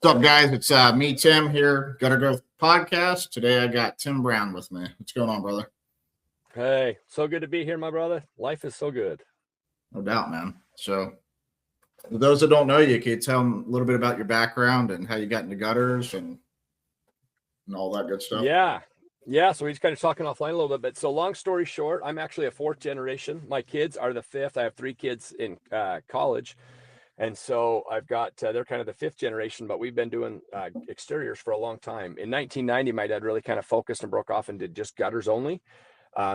What's up, guys? It's me, Tim, here, Gutter Growth Podcast. Today I got Tim Brown with me. What's going on, brother? Hey, so good to be here, my brother. Life is so good. No doubt, man. So, for those that don't know you, can you tell them a little bit about your background and how you got into gutters and all that good stuff? Yeah. So we're just kind of talking offline a little bit. So long story short, I'm actually a fourth generation. My kids are the fifth. I have three kids in college. And so I've got, they're kind of the fifth generation, but we've been doing exteriors for a long time. In 1990, my dad really kind of focused and broke off and did just gutters only.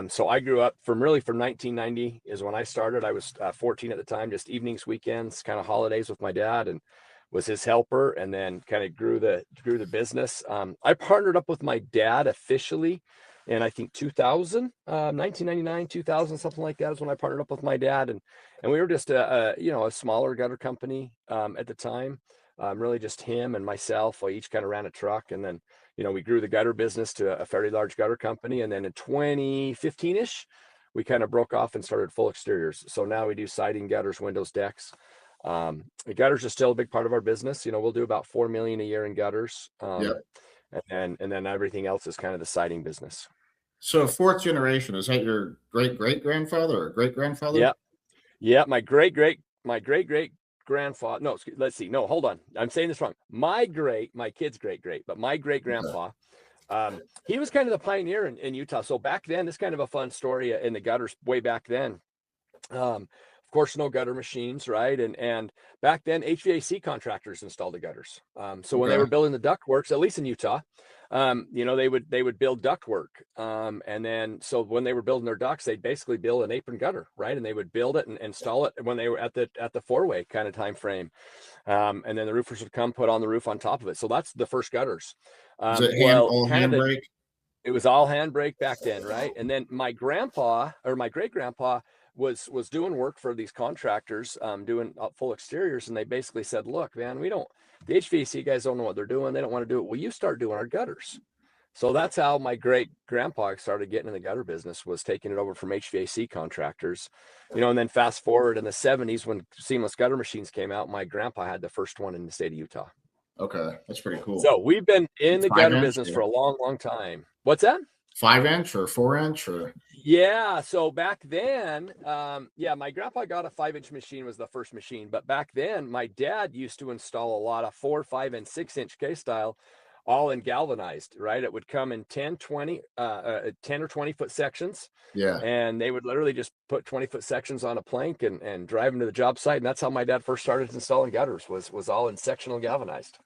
So I grew up from 1990 is when I started. I was 14 at the time, just evenings, weekends, kind of holidays with my dad, and was his helper, and then kind of grew the business. I partnered up with my dad officially in, I think, 2000, 1999, 2000, something like that is when I partnered up with my dad. And we were just a smaller gutter company at the time. Really just him and myself. We each kind of ran a truck, and then, we grew the gutter business to a fairly large gutter company. And then in 2015-ish, we kind of broke off and started full exteriors. So now we do siding, gutters, windows, decks. The gutters are still a big part of our business. We'll do about 4 million a year in gutters. And then everything else is kind of the siding business. So fourth generation, is that your great-great-grandfather or great-grandfather? Yeah. My great-great-grandfather. No, let's see. No, hold on. I'm saying this wrong. My kid's great-great, but my great-grandpa, he was kind of the pioneer in Utah. So back then, this is kind of a fun story in the gutters way back then. Of course, no gutter machines, right? And back then, HVAC contractors installed the gutters. So when they were building the ductworks, at least in Utah, they would build ductwork. And then, so when they were building their ducts, they'd basically build an apron gutter, right? And they would build it and install it when they were at the 4-way kind of time frame. And then the roofers would come put on the roof on top of it. So that's the first gutters. Was it all handbrake? It was all handbrake back then, right? And then my great-grandpa was doing work for these contractors, doing full exteriors, and they basically said, look, man, the HVAC guys don't know what they're doing. They don't want to do it. Well, you start doing our gutters. So that's how my great-grandpa started getting in the gutter business, was taking it over from HVAC contractors. And then fast forward in the 70s when seamless gutter machines came out, my grandpa had the first one in the state of Utah. Okay, that's pretty cool. So we've been in the gutter business for a long, long time. What's that? 5-inch or 4-inch or? Yeah. So back then, my grandpa got a 5-inch machine, was the first machine. But back then, my dad used to install a lot of 4, 5, and 6-inch K-style, all in galvanized, right? It would come in 10 or 20 foot sections. Yeah. And they would literally just put 20-foot sections on a plank and drive them to the job site. And that's how my dad first started installing gutters, was all in sectional galvanized.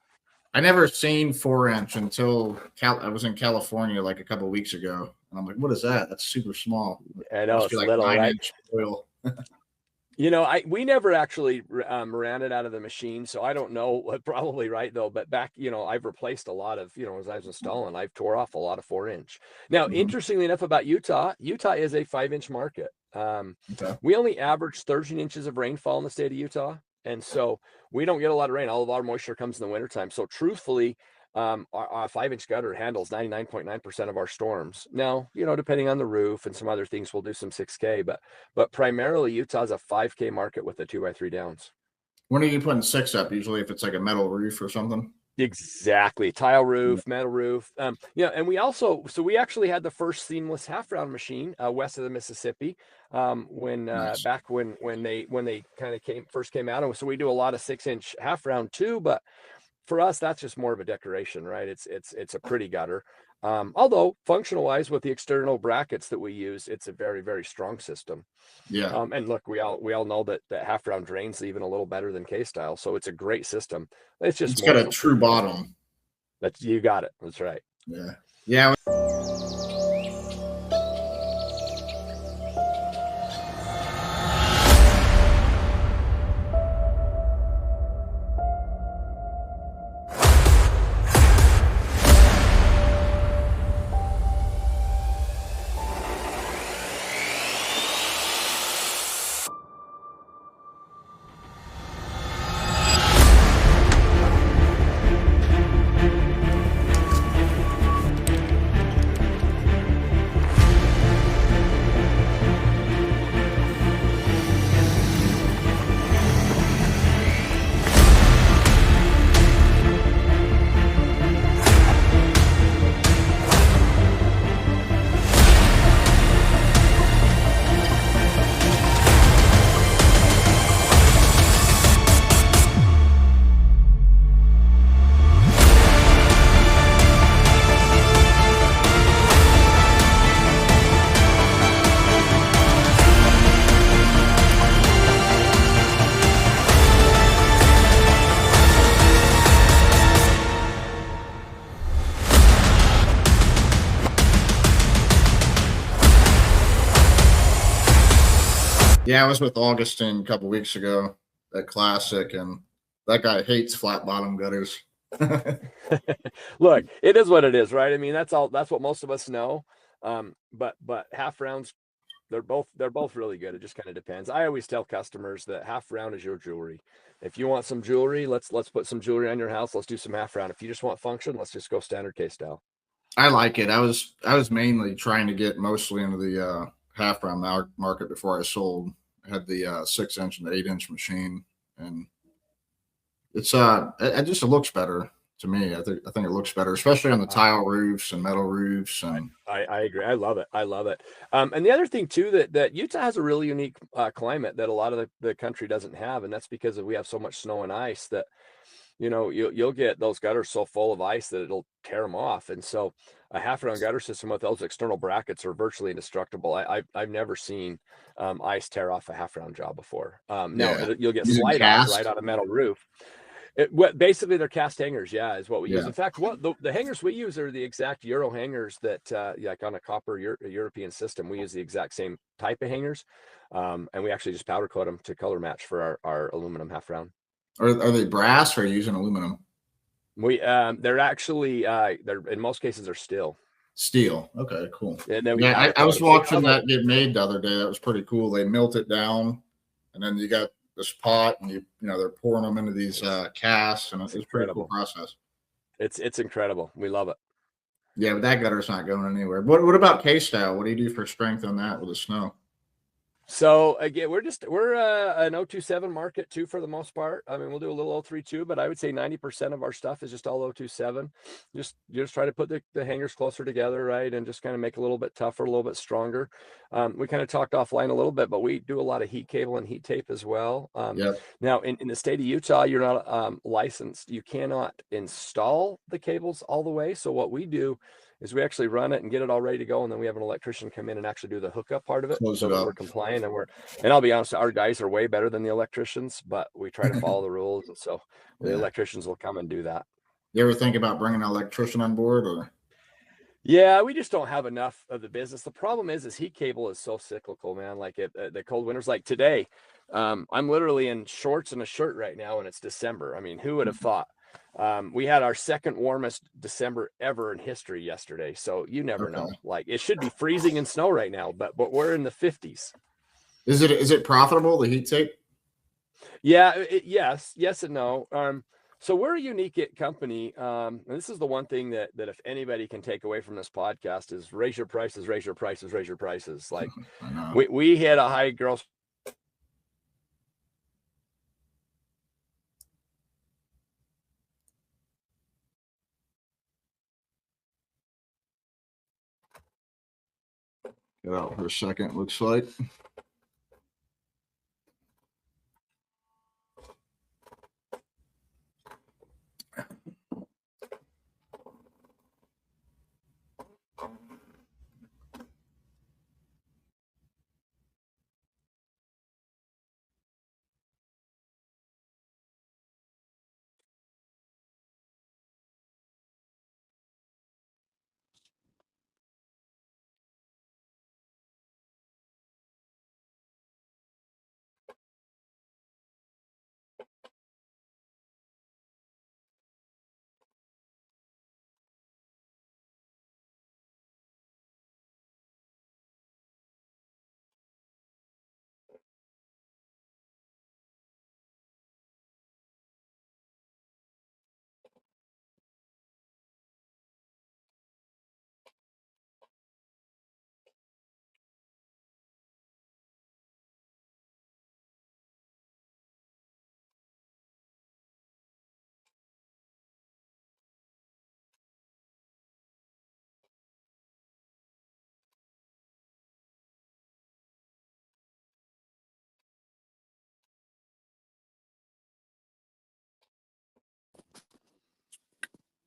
I never seen 4-inch until I was in California like a couple of weeks ago, and I'm like, "What is that? That's super small." I know, it's like little, 9-inch oil. We never actually ran it out of the machine, so I don't know. Probably right though. But back, I've replaced a lot of, as I was installing, I've tore off a lot of 4-inch. Now, interestingly enough about Utah is a 5-inch market. We only average 13 inches of rainfall in the state of Utah. And so we don't get a lot of rain. All of our moisture comes in the wintertime. So truthfully, our 5-inch gutter handles 99.9% of our storms. Now, depending on the roof and some other things, we'll do some 6K, but primarily Utah's a 5K market with the 2x3 downs. When are you putting 6 up? Usually if it's like a metal roof or something? Exactly. Tile roof, metal roof. And we actually had the first seamless half round machine west of the Mississippi back when they kind of first came out. And so we do a lot of 6-inch half round too, but for us, that's just more of a decoration, right? It's a pretty gutter. Although functional wise with the external brackets that we use, it's a very, very strong system. Yeah. And look, we all know that half round drains even a little better than K-style. So it's a great system. It's got a true bottom. You got it. That's right. Yeah. Yeah. Yeah, I was with Augustine a couple weeks ago at Classic, and that guy hates flat bottom gutters. Look, it is what it is, right? I mean, that's what most of us know. But half rounds, they're both really good. It just kind of depends. I always tell customers that half round is your jewelry. If you want some jewelry, let's put some jewelry on your house. Let's do some half round. If you just want function, let's just go standard case style. I like it. I was mainly trying to get mostly into the half round market before I sold. I had the 6-inch and the 8-inch machine, and it's it looks better to me. I think it looks better, especially on the tile roofs and metal roofs. And I agree. I love it. I love it. And the other thing too, that Utah has a really unique climate that a lot of the country doesn't have, and that's because we have so much snow and ice that, you know, you'll get those gutters so full of ice that it'll tear them off. And so a half round gutter system with those external brackets are virtually indestructible. I've never seen ice tear off a half round job before. You'll get slide off right on a metal roof. Basically they're cast hangers, is what we use. In fact, what the hangers we use are the exact Euro hangers that like on a copper European system. We use the exact same type of hangers, and we actually just powder coat them to color match for our aluminum half round. Are they brass or are you using aluminum? They're actually they're in most cases they're steel. Okay, cool. And then I was watching that get made the other day. That was pretty cool. They melt it down, and then you got this pot, and you know they're pouring them into these casts, and it's a pretty cool process. It's incredible. We love it. Yeah, but that gutter's not going anywhere. What about case style? What do you do for strength on that with the snow? So again, we're an 027 market too for the most part. I mean, we'll do a little 032, but I would say 90% of our stuff is just all 027. You just try to put the hangers closer together, right, and just kind of make it a little bit tougher, a little bit stronger. We kind of talked offline a little bit, but we do a lot of heat cable and heat tape as well. Now, in the state of Utah, you're not licensed. You cannot install the cables all the way. So what we do is we actually run it and get it all ready to go, and then we have an electrician come in and actually do the hookup part of it, so that we're compliant. And I'll be honest, our guys are way better than the electricians, but we try to follow the rules, and so the electricians will come and do that. You ever think about bringing an electrician on board, or? Yeah, we just don't have enough of the business. The problem is heat cable is so cyclical, man. Like the cold winters, like today, I'm literally in shorts and a shirt right now, and it's December. I mean, who would have thought? We had our second warmest December ever in history yesterday. So you never know. Like it should be freezing and snow right now, but we're in the 50s. Is it profitable, the heat tape? Yeah, yes and no. So we're a unique company. And this is the one thing that if anybody can take away from this podcast is raise your prices, raise your prices, raise your prices. Like we had a high gross. Get out for a second, looks like.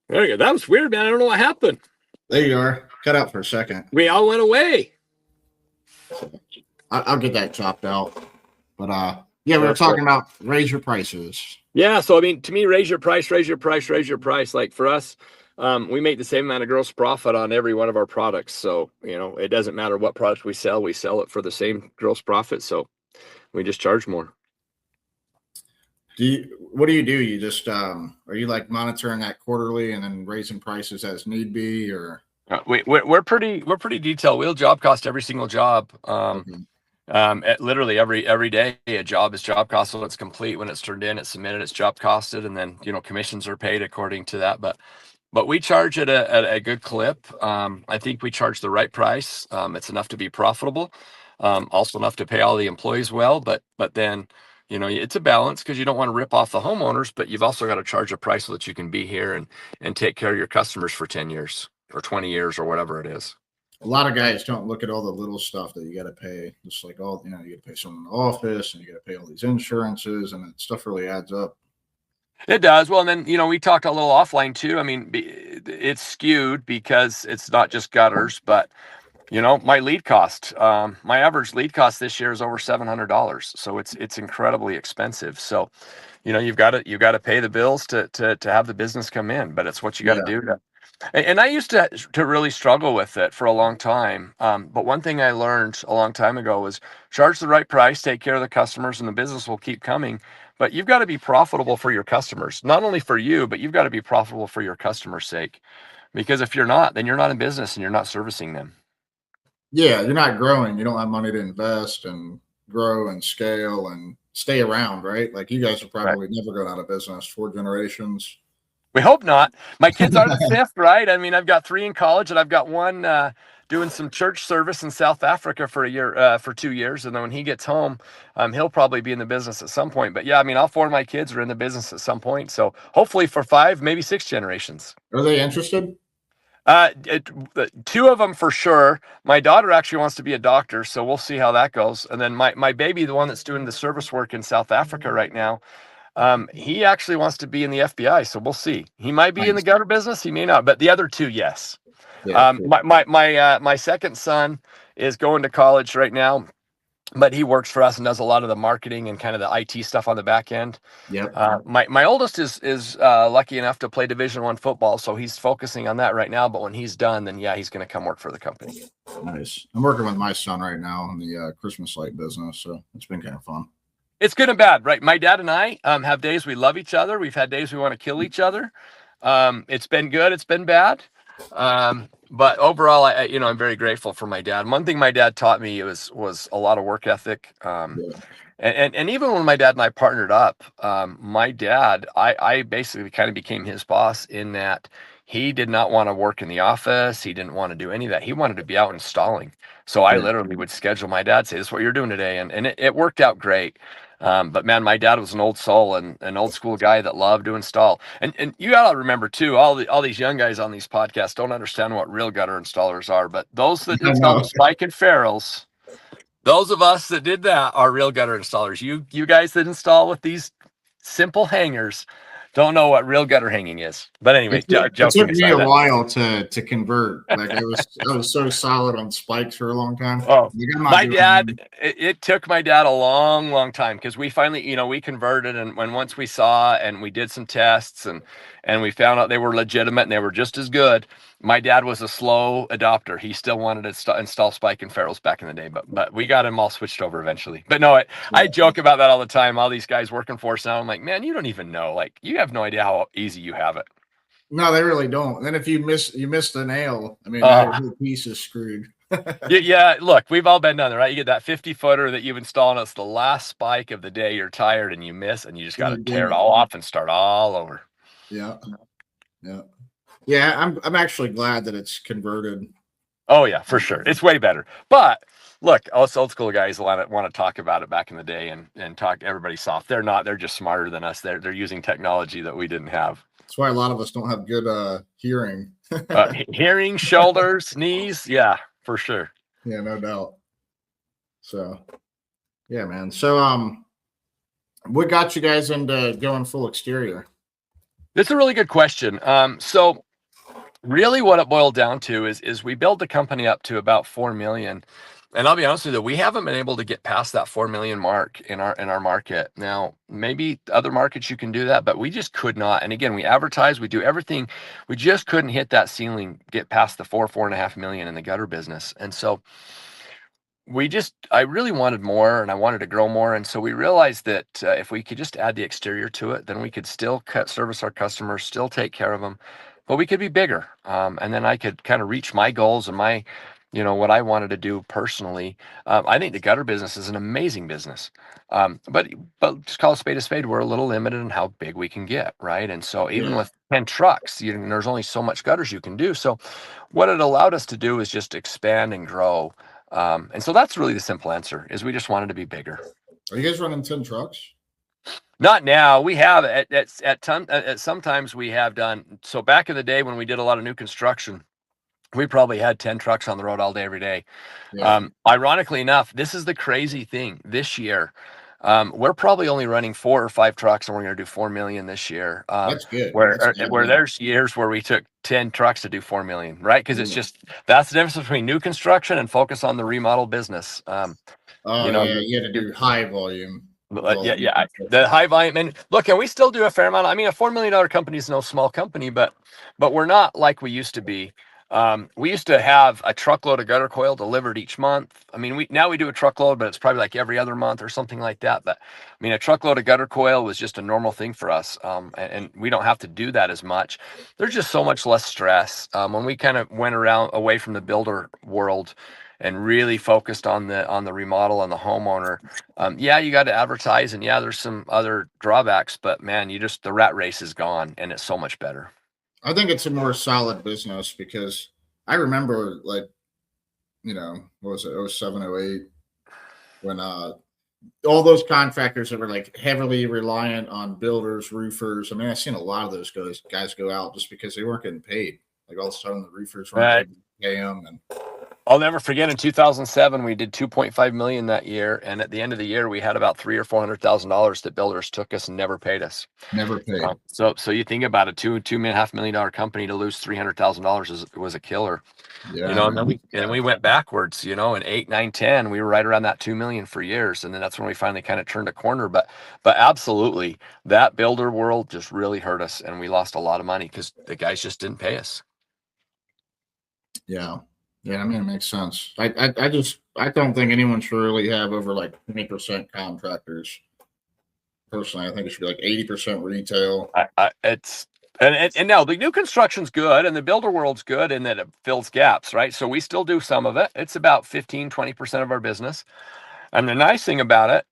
There you go. That was weird, man. I don't know what happened. There you are. Cut out for a second. We all went away. I'll get that chopped out. But we were talking about raise your prices. Yeah. So I mean, to me, raise your price, raise your price, raise your price. Like for us, we make the same amount of gross profit on every one of our products. So, you know, it doesn't matter what product we sell it for the same gross profit. So We just charge more. What do? You just are you like monitoring that quarterly and then raising prices as need be, or We're pretty detailed. We'll job cost every single job. okay. Literally every day a job is job cost when it's complete. When it's turned in, it's submitted, it's job costed, and then commissions are paid according to that. But we charge at a good clip. I think we charge the right price. It's enough to be profitable, also enough to pay all the employees well. But then it's a balance, because you don't want to rip off the homeowners, but you've also got to charge a price so that you can be here and take care of your customers for 10 years or 20 years or whatever it is. A lot of guys don't look at all the little stuff that you got to pay. Just like you got to pay someone in the office, and you got to pay all these insurances, and that stuff really adds up. It does. Well, and then, we talked a little offline too. I mean, it's skewed because it's not just gutters, but my lead cost, my average lead cost this year is over $700. So it's incredibly expensive. So, you've got to pay the bills to have the business come in, but it's what you got to do to. And I used to really struggle with it for a long time. But one thing I learned a long time ago was charge the right price, take care of the customers, and the business will keep coming. But you've got to be profitable for your customers, not only for you, but you've got to be profitable for your customers' sake. Because if you're not, then you're not in business and you're not servicing them. Yeah, you're not growing. You don't have money to invest and grow and scale and stay around, right? Like you guys are probably never going out of business. 4 generations. We hope not. My kids are the fifth, right? I mean, I've got 3 in college, and I've got one doing some church service in South Africa for a year, for 2 years, and then when he gets home, he'll probably be in the business at some point. But yeah, I mean, all 4 of my kids are in the business at some point, so hopefully for 5, maybe 6 generations. Are they interested? 2 of them for sure. My daughter actually wants to be a doctor, so we'll see how that goes. And then my baby, the one that's doing the service work in South Africa right now, he actually wants to be in the FBI, so we'll see. He might be in the gutter business, he may not, but the other 2, yes. Yeah, My second son is going to college right now, but he works for us and does a lot of the marketing and kind of the IT stuff on the back end. yep. My oldest is lucky enough to play Division I football, so he's focusing on that right now. But when he's done, then yeah, he's going to come work for the company. Nice. I'm working with my son right now in the Christmas light business, so it's been kind of fun. It's good and bad, right? My dad and I have days we love each other. We've had days we want to kill each other. It's been good. It's been bad. But overall, I'm very grateful for my dad. One thing my dad taught me was a lot of work ethic. And even when my dad and I partnered up, my dad, I basically kind of became his boss in that he did not want to work in the office. He didn't want to do any of that. He wanted to be out installing. So I literally would schedule my dad, say, this is what you're doing today. And it worked out great. But man, my dad was an old soul and an old school guy that loved to install. And you gotta remember too, all these young guys on these podcasts don't understand what real gutter installers are. But those that install the spike and ferrules, those of us that did that are real gutter installers. You guys that install with these simple hangers don't know what real gutter hanging is. But anyway, it took me a while to convert. Like I was so solid on spikes for a long time. Oh, my dad, it took my dad a long time, because we finally, we converted, and once we saw and we did some tests and we found out they were legitimate and they were just as good. My dad was a slow adopter. He still wanted to install spike and ferrules back in the day, but we got him all switched over eventually. But no, I joke about that all the time. All these guys working for us now, I'm like, man, you don't even know. Like, you have no idea how easy you have it. No, they really don't. And then if you miss the nail, I mean, that whole piece is screwed. Yeah, look, we've all been down there, right? You get that 50-footer that you've installed, and it's the last spike of the day. You're tired and you miss, and you just got to tear it all off and start all over. Yeah. I'm actually glad that it's converted. Oh yeah, for sure. It's way better. But look, us old school guys want to talk about it back in the day and talk everybody soft. They're not. They're just smarter than us. They're using technology that we didn't have. That's why a lot of us don't have good hearing. Hearing, shoulders, knees. Yeah, for sure. Yeah, no doubt. So, yeah, man. So, what got you guys into going full exterior? That's a really good question. So really what it boiled down to is we built the company up to about 4 million. And I'll be honest with you, we haven't been able to get past that 4 million mark in our market. Now, maybe other markets you can do that, but we just could not. And again, we advertise, we do everything. We just couldn't hit that ceiling, get past the 4.5 million in the gutter business. And so I really wanted more and I wanted to grow more. And so we realized that if we could just add the exterior to it, then we could still service our customers, still take care of them, but we could be bigger. And then I could kind of reach my goals and what I wanted to do personally. I think the gutter business is an amazing business. But just call a spade, we're a little limited in how big we can get, right? And so even Yeah. with 10 trucks, there's only so much gutters you can do. So what it allowed us to do is just expand and grow. And so that's really the simple answer is we just wanted to be bigger. Are you guys running 10 trucks? Not now. We have at sometimes we have done. So back in the day when we did a lot of new construction, we probably had 10 trucks on the road all day, every day. Yeah. Ironically enough, this is the crazy thing this year. We're probably only running 4 or 5 trucks, and we're going to do 4 million this year. That's good. Where That's good. there's years where we took 10 trucks to do 4 million, right? Because it's Yeah. just that's the difference between new construction and focus on the remodel business. Oh, You know, yeah. You had to do high volume. with all the yeah. construction. The high volume, and look, and we still do a fair amount. I mean, a $4 million company is no small company, but we're not like we used to be. We used to have a truckload of gutter coil delivered each month. I mean, now we do a truckload, but it's probably like every other month or something like that. But I mean, a truckload of gutter coil was just a normal thing for us, and we don't have to do that as much. There's just so much less stress when we kind of went around away from the builder world and really focused on the remodel and the homeowner. Yeah, you got to advertise, and yeah, there's some other drawbacks, but man, the rat race is gone, and it's so much better. I think it's a more solid business because I remember, like, what was it, 07, 08, when all those contractors that were like heavily reliant on builders, roofers. I mean, I've seen a lot of those guys go out just because they weren't getting paid. Like, all of a sudden the roofers weren't Right. able to pay them. And I'll never forget in 2007, we did 2.5 million that year. And at the end of the year, we had about $300,000 or $400,000 that builders took us and never paid us. never paid. So you think about a $2.5 million company to lose $300,000 was a killer. Yeah. And then we went backwards, in 8, 9, 10, we were right around that 2 million for years. And then that's when we finally kind of turned a corner. But absolutely, that builder world just really hurt us. And we lost a lot of money because the guys just didn't pay us. Yeah. Yeah. I mean, it makes sense. I don't think anyone should really have over like 20% contractors. Personally, I think it should be like 80% retail. And now the new construction's good and the builder world's good in that it fills gaps, right? So we still do some of it. It's about 15-20% of our business. And the nice thing about it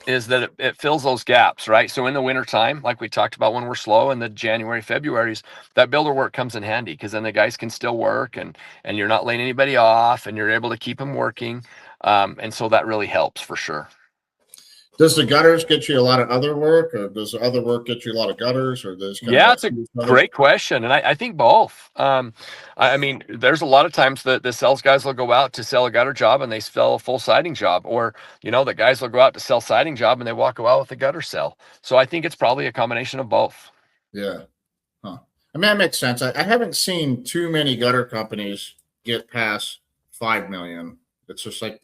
is that it fills those gaps, right? So in the wintertime, like we talked about when we're slow in the January, February's, that builder work comes in handy because then the guys can still work and you're not laying anybody off and you're able to keep them working. And so that really helps for sure. Does the gutters get you a lot of other work, or does the other work get you a lot of gutters, or does it's a great question, and I think both. I mean, there's a lot of times that the sales guys will go out to sell a gutter job and they sell a full siding job, or the guys will go out to sell siding job and they walk out with a gutter sell. So I think it's probably a combination of both. Yeah, huh. I mean, that makes sense. I haven't seen too many gutter companies get past 5 million. It's just like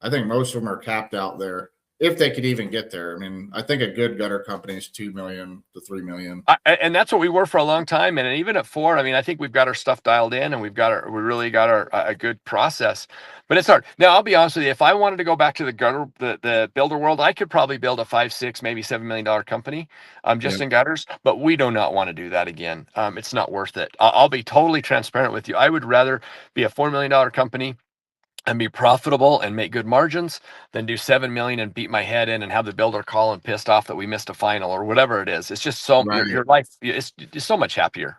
I think most of them are capped out there, if they could even get there. I mean, I think a good gutter company is 2 million to 3 million. And that's what we were for a long time. And even at 4, I mean, I think we've got our stuff dialed in and we really got a good process, but it's hard. Now, I'll be honest with you. If I wanted to go back to the builder world, I could probably build a 5, 6, maybe $7 million company, just in gutters, but we do not want to do that again. It's not worth it. I'll be totally transparent with you. I would rather be a $4 million company and be profitable and make good margins than do 7 million and beat my head in and have the builder call and pissed off that we missed a final or whatever it is. It's just so your life is so much happier.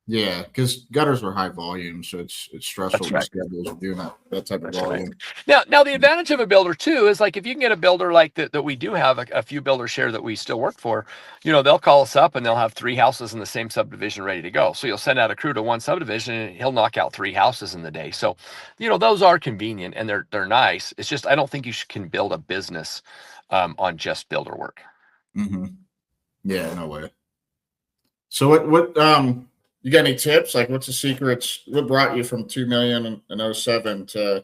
Yeah, because gutters are high volume, so it's stressful to schedules of doing that type of volume. Right. Now the advantage of a builder too is like if you can get a builder like that we do have a few builders here that we still work for, they'll call us up and they'll have 3 houses in the same subdivision ready to go. So you'll send out a crew to one subdivision and he'll knock out 3 houses in the day. So, those are convenient and they're nice. It's just I don't think you can build a business on just builder work. Mm-hmm. Yeah, no way. So what you got any tips? Like, what's the secrets? What brought you from 2 million in 07 to,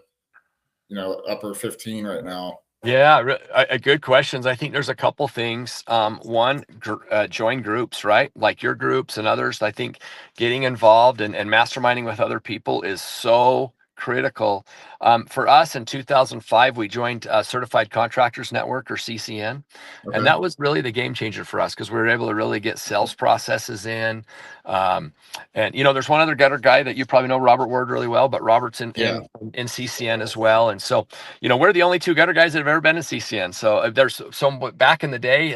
upper 15 right now? Yeah, good questions. I think there's a couple things. One, join groups, right? Like your groups and others. I think getting involved and masterminding with other people is so critical. For us in 2005, we joined Certified Contractors Network, or CCN. And Okay. that was really the game changer for us because we were able to really get sales processes in. And there's one other gutter guy that you probably know, Robert Ward, really well, but Robert's Yeah. in CCN as well. And so, we're the only two gutter guys that have ever been in CCN. So there's some back in the day,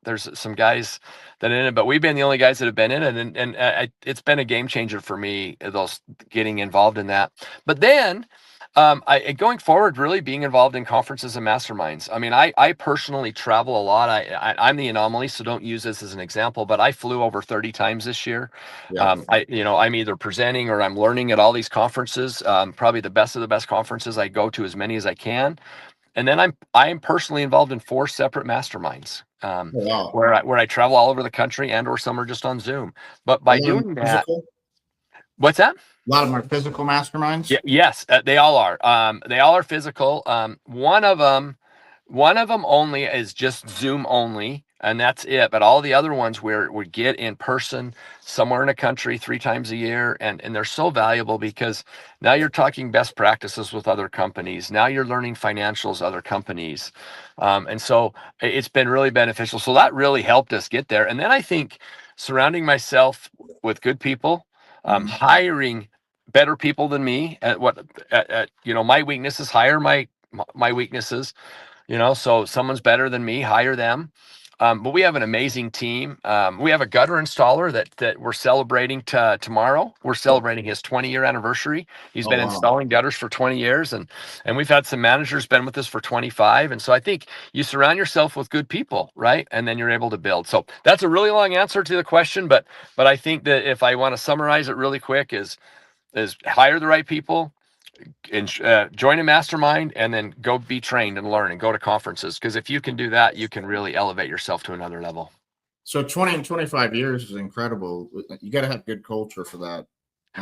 there's some guys that are in it, but we've been the only guys that have been in it. And it's been a game changer for me, those getting involved in that. But then going forward, really being involved in conferences and masterminds. I mean, I personally travel a lot. I'm the anomaly, so don't use this as an example, but I flew over 30 times this year. Yeah. I'm either presenting or I'm learning at all these conferences, probably the best of the best conferences. I go to as many as I can. And then I'm personally involved in 4 separate masterminds, Oh, wow. where I travel all over the country, and or some are just on Zoom. But A by lot of them doing that, physical. what's that? A lot of them are physical masterminds. Yeah, yes, they all are. They all are physical. One of them only is just Zoom only, and that's it. But all the other ones we get in person somewhere in the country 3 times a year, and they're so valuable because now you're talking best practices with other companies. Now you're learning financials, other companies, and so it's been really beneficial. So that really helped us get there. And then I think surrounding myself with good people, Mhm. hiring better people than me at my weaknesses, hire my weaknesses. So someone's better than me, hire them. But we have an amazing team. We have a gutter installer that we're celebrating tomorrow. We're celebrating his 20-year anniversary. He's Oh, been wow. installing gutters for 20 years, and we've had some managers been with us for 25. And so I think you surround yourself with good people, right? And then you're able to build. So that's a really long answer to the question, but I think that if I want to summarize it really quick is hire the right people, and join a mastermind, and then go be trained and learn and go to conferences. Because if you can do that, you can really elevate yourself to another level. So 20 and 25 years is incredible. You got to have good culture for that.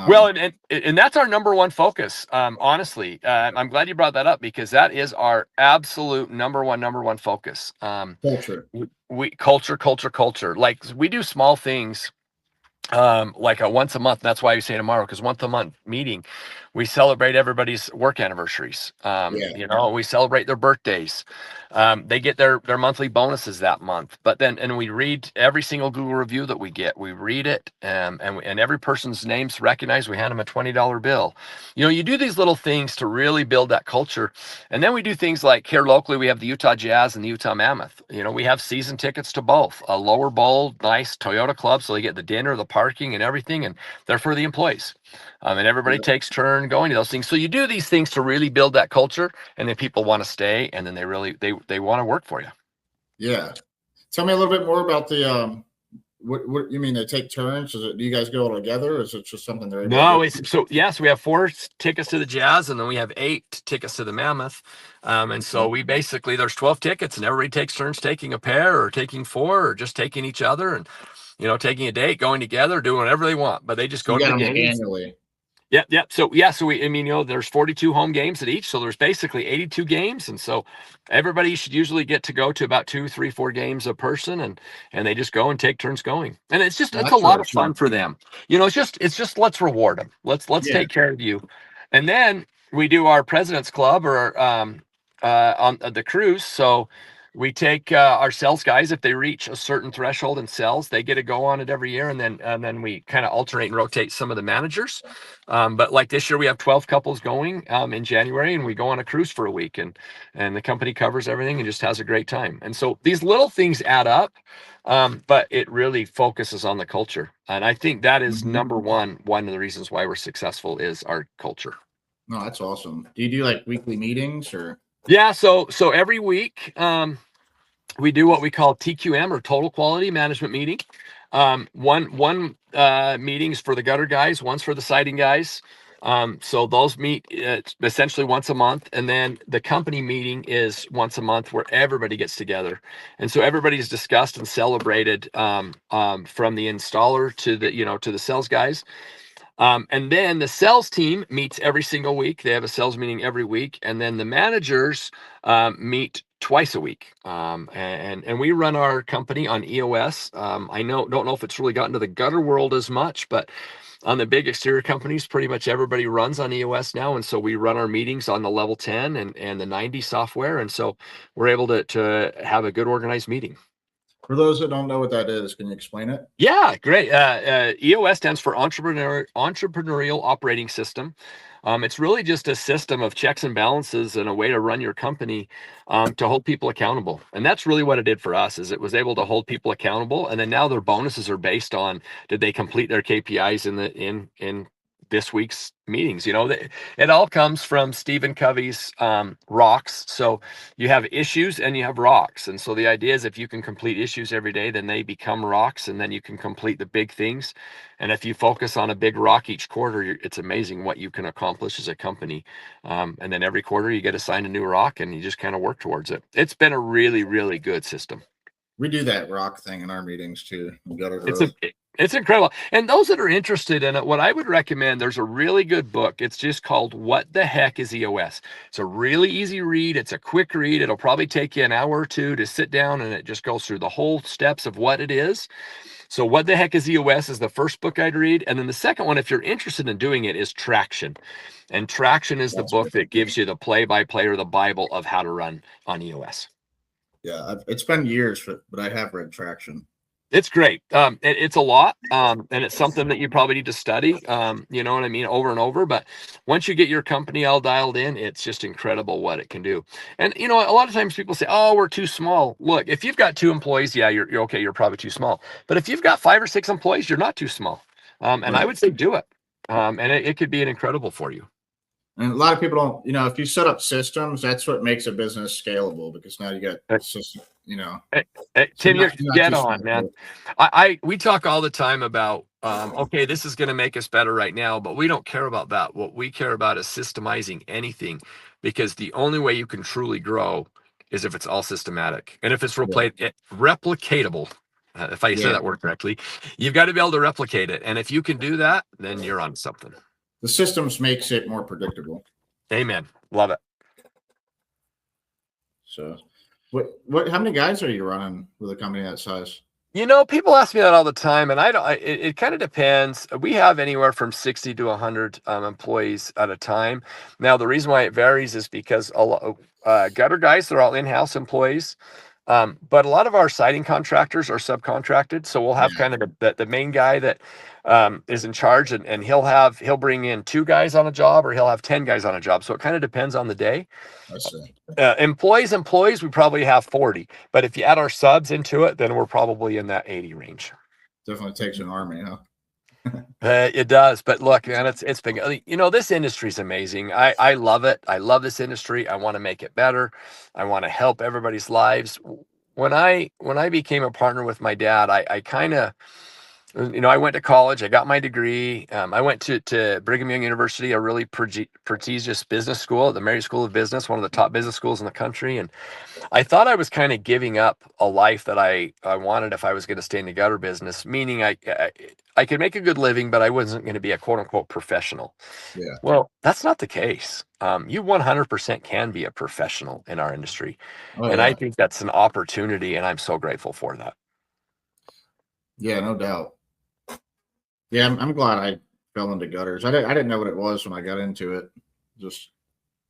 Well, and that's our number one focus. Honestly, I'm glad you brought that up because that is our absolute number one focus. Culture. We culture. Like we do small things like a once a month. That's why we say tomorrow, because once a month meeting, we celebrate everybody's work anniversaries. Yeah. We celebrate their birthdays. They get their monthly bonuses that month. But then, and we read every single Google review that we get. We read it, and every person's name's recognized. We hand them a $20 bill. You do these little things to really build that culture. And then we do things like here locally, we have the Utah Jazz and the Utah Mammoth. We have season tickets to both. A lower bowl, nice Toyota club, so they get the dinner, the parking, and everything, and they're for the employees. And everybody takes turn going to those things. So you do these things to really build that culture, and then people want to stay, and then they want to work for you. Yeah. Tell me a little bit more about the what you mean they take turns? Do you guys go all together, or is it just something they're able to do? So yes, we have 4 tickets to the Jazz, and then we have 8 tickets to the Mammoth. And so we basically, there's 12 tickets, and everybody takes turns taking a pair or taking 4 or just taking each other, and taking a date, going together, doing whatever they want, but they just So go you to got the them like games. annually. Yeah. So there's 42 home games at each, so there's basically 82 games, and so everybody should usually get to go to about 2, 3, 4 games a person, and they just go and take turns going, and it's Well, a that's lot really of fun cool. for them. It's just let's reward them. Let's Yeah. take care of you, and then we do our President's Club or on the cruise. So we take our sales guys, if they reach a certain threshold in sales, they get to go on it every year, and then we kind of alternate and rotate some of the managers. But like this year, we have 12 couples going in January, and we go on a cruise for a week, and the company covers everything and just has a great time. And so these little things add up, but it really focuses on the culture, and I think that is Mhm. number one. One of the reasons why we're successful is our culture. No, that's awesome. Do you do like weekly meetings or? Yeah, so every week, we do what we call TQM, or total quality management meeting. One meetings for the gutter guys, one's for the siding guys. So those meet essentially once a month, and then the company meeting is once a month where everybody gets together, and so everybody's discussed and celebrated, from the installer to the sales guys. And then the sales team meets every single week. They have a sales meeting every week, and then the managers meet twice a week. And we run our company on EOS. I don't know if it's really gotten to the gutter world as much, but on the big exterior companies, pretty much everybody runs on EOS now. And so we run our meetings on the level 10 and the 90 software. And so we're able to have a good organized meeting. For those that don't know what that is, can you explain it? Yeah, great. EOS stands for Entrepreneurial Operating System. It's really just a system of checks and balances and a way to run your company to hold people accountable. And that's really what it did for us, is it was able to hold people accountable. And then now their bonuses are based on, did they complete their KPIs in this week's meetings? It all comes from Stephen Covey's rocks. So you have issues and you have rocks. And so the idea is, if you can complete issues every day, then they become rocks, and then you can complete the big things. And if you focus on a big rock each quarter, it's amazing what you can accomplish as a company. And then every quarter you get assigned a new rock and you just kind of work towards it. It's been a really, really good system. We do that rock thing in our meetings too. It's incredible. And those that are interested in it, what I would recommend, there's a really good book. It's just called What the Heck is EOS? It's a really easy read. It's a quick read. It'll probably take you an hour or two to sit down, and it just goes through the whole steps of what it is. So What the Heck is EOS is the first book I'd read. And then the second one, if you're interested in doing it, is Traction. And Traction is the book that gives you the play-by-play or the Bible of how to run on EOS. Yeah, it's been years, but I have read Traction. It's great. It's a lot, and it's something that you probably need to study, you know what I mean, over and over. But once you get your company all dialed in, it's just incredible what it can do. And, a lot of times people say, oh, we're too small. Look, if you've got 2 employees, yeah, you're okay. You're probably too small. But if you've got 5 or 6 employees, you're not too small. And I would say do it. And it could be incredible for you. And a lot of people don't, if you set up systems, that's what makes a business scalable, because now you got system, Tim, you're dead on, man. We talk all the time about, okay, this is going to make us better right now, but we don't care about that. What we care about is systemizing anything, because the only way you can truly grow is if it's all systematic, and if it's replicatable. If I say that word correctly, you've got to be able to replicate it. And if you can do that, then you're on something. The systems makes it more predictable. Amen. Love it. So how many guys are you running with a company that size? People ask me that all the time, and it kind of depends. We have anywhere from 60 to 100 employees at a time. Now, the reason why it varies is because a lot gutter guys, they're all in-house employees. But a lot of our siding contractors are subcontracted. So we'll have kind of the main guy that is in charge, and he'll bring in 2 guys on a job, or he'll have 10 guys on a job. So it kind of depends on the day. I see. Employees, we probably have 40, but if you add our subs into it, then we're probably in that 80 range. Definitely takes an army, huh? It does. But look, man, it's been, this industry is amazing. I love it. I love this industry. I want to make it better. I want to help everybody's lives. When I became a partner with my dad, I kind of, I went to college, I got my degree. I went to Brigham Young University, a really prestigious business school, the Mary School of Business, one of the top business schools in the country. And I thought I was kind of giving up a life that I wanted if I was going to stay in the gutter business, meaning I could make a good living, but I wasn't going to be a quote unquote professional. Yeah. Well, that's not the case. You 100% can be a professional in our industry. And I think that's an opportunity, and I'm so grateful for that. Yeah, no doubt. Yeah, I'm glad I fell into gutters. I didn't know what it was when I got into it. Just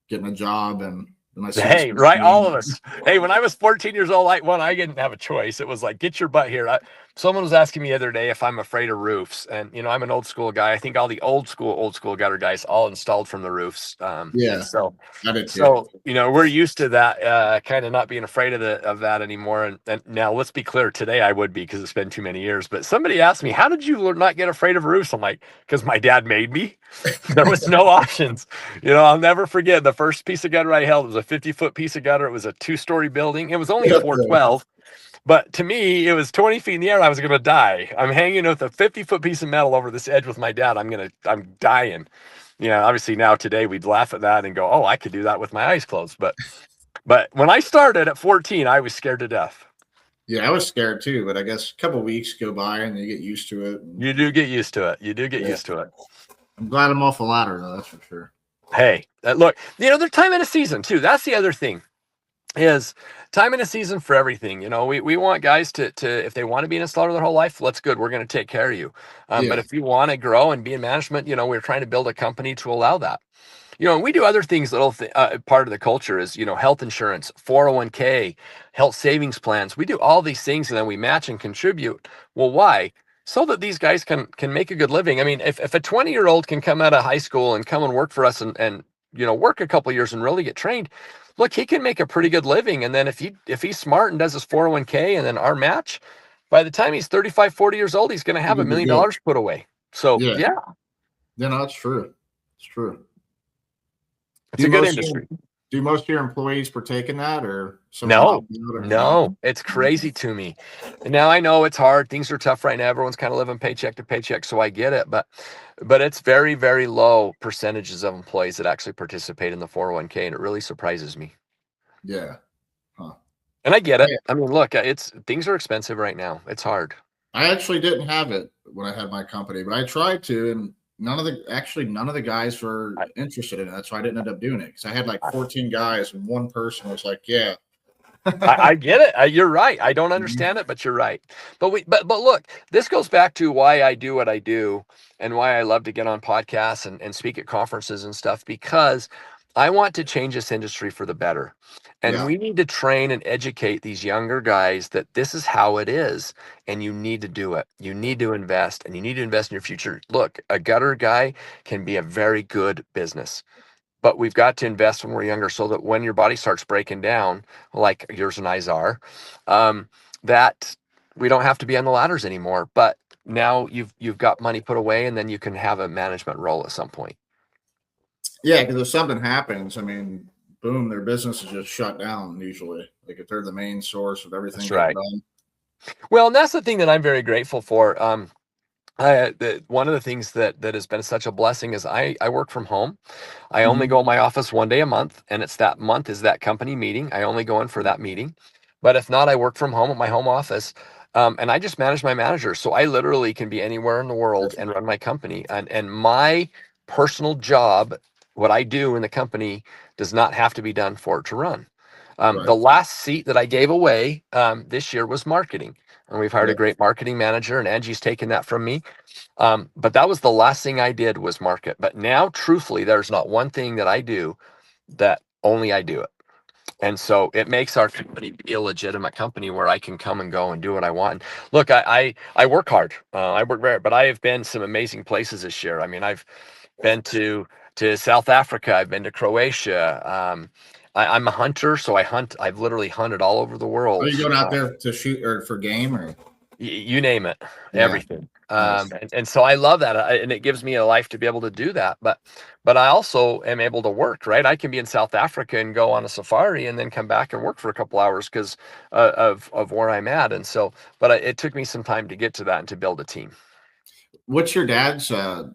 getting a job and hey, right, all of us. Hey, when I was 14 years old, I didn't have a choice. It was like, get your butt here. Someone was asking me the other day if I'm afraid of roofs, and I'm an old school guy. I think all the old school gutter guys all installed from the roofs. So we're used to that, kind of not being afraid of that anymore. And now let's be clear, today I would be, because it's been too many years. But somebody asked me, how did you not get afraid of roofs? I'm like, because my dad made me. There was no options. I'll never forget the first piece of gutter I held. It was a 50-foot piece of gutter. It was a 2-story building. It was only a 412. But to me, it was 20 feet in the air. I was going to die. I'm hanging with a 50-foot piece of metal over this edge with my dad. I'm dying. Obviously now today we'd laugh at that and go, oh, I could do that with my eyes closed. But when I started at 14, I was scared to death. Yeah, I was scared too, but I guess a couple of weeks go by and you get used to it. You do get used to it. Used to it. I'm glad I'm off the ladder, though. That's for sure. Hey, look, there's time in a season too. That's the other thing. is time and a season for everything. We want guys to if they want to be an installer their whole life, that's good. We're going to take care of you. But Yeah. if you want to grow and be in management, we're trying to build a company to allow that. And we do other things. Part of the culture is, health insurance, 401k, health savings plans. We do all these things and then we match and contribute. Well, why? So that these guys can make a good living. I mean, if a 20-year-old can come out of high school and come and work for us and work a couple of years and really get trained, look, he can make a pretty good living. And then if he's smart and does his 401k and then our match, by the time he's 35, 40 years old, he's going to have You'll $1 be million good. put away. So Yeah. yeah, Yeah, no, that's true. It's true. it's a good industry. Do most of your employees partake in that, or some of them No, opt out, or no, it's crazy to me. And now I know it's hard. Things are tough right now. Everyone's kind of living paycheck to paycheck, so I get it. But it's very, very low percentages of employees that actually participate in the 401k, and it really surprises me. Yeah. Huh. And I get it. Yeah. I mean, look, things are expensive right now. It's hard. I actually didn't have it when I had my company, but I tried to, and none of the guys were interested in it. That's why I didn't end up doing it, because I had like 14 guys, and one person was like, "Yeah." I get it. You're right. I don't Mhm. understand it, but you're right. But look, this goes back to why I do what I do and why I love to get on podcasts and speak at conferences and stuff, because I want to change this industry for the better. And Yeah. we need to train and educate these younger guys that this is how it is, and you need to do it. You need to invest, and you need to invest in your future. Look, a gutter guy can be a very good business. But we've got to invest when we're younger so that when your body starts breaking down, like yours and I's are, that we don't have to be on the ladders anymore. But now you've got money put away, and then you can have a management role at some point. Yeah, because if something happens, I mean, boom, their business is just shut down usually. Like if they're the main source of everything That's getting right. done. Well, and that's the thing that I'm very grateful for. One of the things that has been such a blessing is I work from home. I only Mhm. go in my office one day a month, and it's that month is that company meeting. I only go in for that meeting. But if not, I work from home at my home office. And I just manage my manager. So I literally can be anywhere in the world and run my company. And my personal job, what I do in the company, does not have to be done for it to run. Right. The last seat that I gave away this year was marketing. And we've hired a Yeah. great marketing manager, and Angie's taken that from me. But that was the last thing I did was market. But now, truthfully, there's not one thing that I do that only I do it. And so it makes our company be a legitimate company where I can come and go and do what I want. And look, I work hard. I work very, but I have been some amazing places this year. I mean, I've been to South Africa. I've been to Croatia. I'm a hunter, so I hunt. I've literally hunted all over the Are you world. going out there to shoot or for game, or? You name it, Yeah. everything. Nice. And so I love that, and it gives me a life to be able to do that. But I also am able to work, right? I can be in South Africa and go on a safari, and then come back and work for a couple hours because of where I'm at. And so, but it took me some time to get to that and to build a team. What's your dad's? How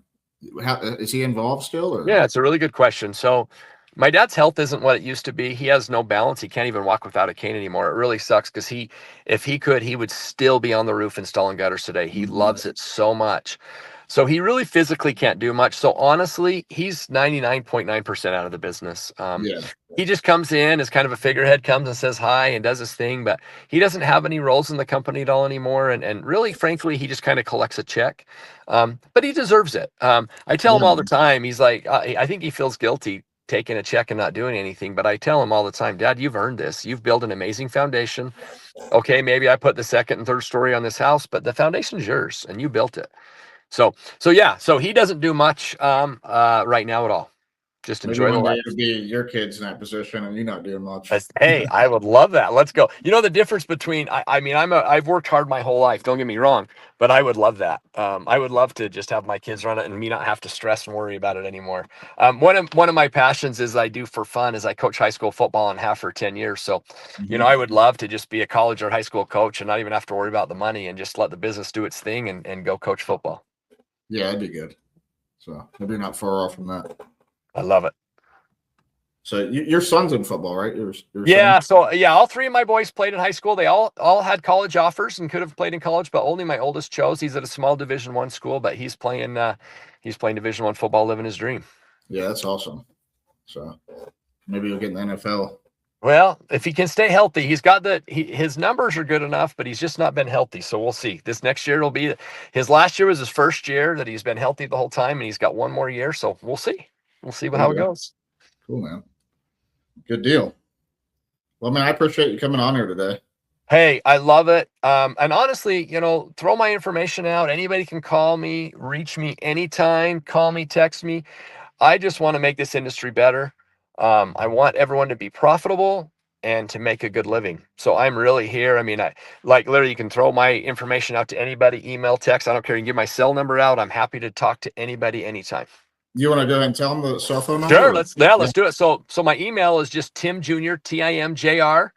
is he involved still, or? Yeah, it's a really good question. So, my dad's health isn't what it used to be. He has no balance. He can't even walk without a cane anymore. It really sucks because if he could, he would still be on the roof installing gutters today. He Mhm. loves it so much. So he really physically can't do much. So honestly, he's 99.9% out of the business. Yeah. He just comes in as kind of a figurehead, comes and says hi and does his thing, but he doesn't have any roles in the company at all anymore. And really, frankly, he just kind of collects a check. But he deserves it. I tell him Yeah. all the time, he's like, I think he feels guilty taking a check and not doing anything. But I tell him all the time, Dad, you've earned this. You've built an amazing foundation. Okay, maybe I put the second and third story on this house, but the foundation's yours and you built it. So yeah, so he doesn't do much right now at all. Just Maybe enjoy the one day life. it'll be your kids in that position, and you're not doing much. Hey, I would love that. Let's go. The difference between I mean I've worked hard my whole life. Don't get me wrong, but I would love that. I would love to just have my kids run it and me not have to stress and worry about it anymore. One of my passions is I do for fun is I coach high school football and have for 10 years. So, Mhm. I would love to just be a college or high school coach and not even have to worry about the money and just let the business do its thing and go coach football. Yeah, that'd be good. So maybe you're not far off from that. I love it. So your son's in football, right? Your son. Yeah, so yeah, all three of my boys played in high school. They all had college offers and could have played in college, but only my oldest chose. He's at a small Division I school, but he's playing Division I football, living his dream. Yeah, that's awesome. So maybe you'll get in the NFL. Well, if he can stay healthy, he's got his numbers are good enough, but he's just not been healthy. So we'll see. This next year will be his last year was his first year that he's been healthy the whole time, and he's got one more year. So we'll see. We'll see how it goes. Cool, man. Good deal. Well, man, I appreciate you coming on here today. Hey, I love it. And honestly, throw my information out. Anybody can call me, reach me anytime, call me, text me. I just want to make this industry better. I want everyone to be profitable and to make a good living. So I'm really here. I mean, literally you can throw my information out to anybody, email, text. I don't care. You can give my cell number out. I'm happy to talk to anybody anytime. You want to go ahead and tell them the cell phone number? Sure. Let's do it. So my email is just Tim Jr., TIMJR.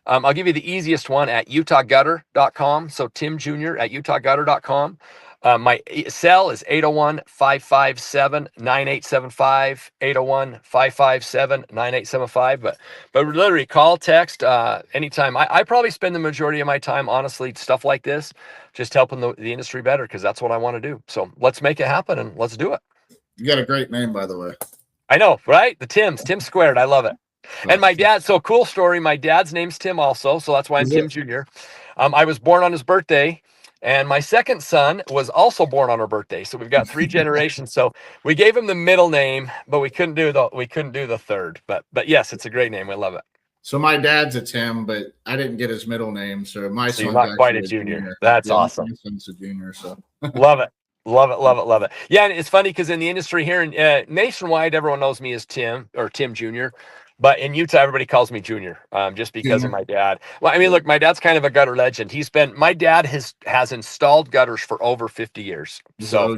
I'll give you the easiest one at utahgutter.com. So Tim Jr. at utahgutter.com. My cell is 801-557-9875, 801-557-9875. But literally call, text, anytime. I probably spend the majority of my time, honestly, stuff like this, just helping the industry better, because that's what I want to do. So let's make it happen and let's do it. You got a great name, by the way. I know, right? The Tim Squared. I love it. And my dad, so cool story. My dad's name's Tim also. So that's why I'm Tim Jr. I was born on his birthday, and my second son was also born on her birthday. So we've got 3 generations. So we gave him the middle name, but we couldn't do the third. But yes, it's a great name. I love it. So my dad's a Tim, but I didn't get his middle name. So my son's not quite a junior. That's awesome. My son's a junior. So love it. Love it, love it, love it. Yeah, and it's funny because in the industry here, nationwide, everyone knows me as Tim or Tim Jr., but in Utah, everybody calls me Junior, just because of my dad. Well, I mean, look, my dad's kind of a gutter legend. My dad has installed gutters for over 50 years. So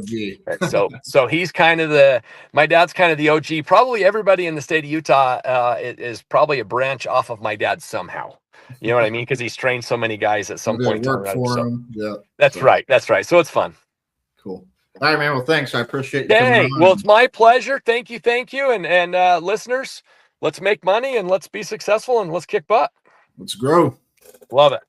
he's kind of my dad's kind of the OG. Probably everybody in the state of Utah is probably a branch off of my dad somehow. You know what I mean? Because he's trained so many guys at some point. Yeah, that's right. That's right. So it's fun. Cool. All right, man. Well, thanks. I appreciate you. Hey, well, it's my pleasure. Thank you. And listeners, let's make money and let's be successful and let's kick butt. Let's grow. Love it.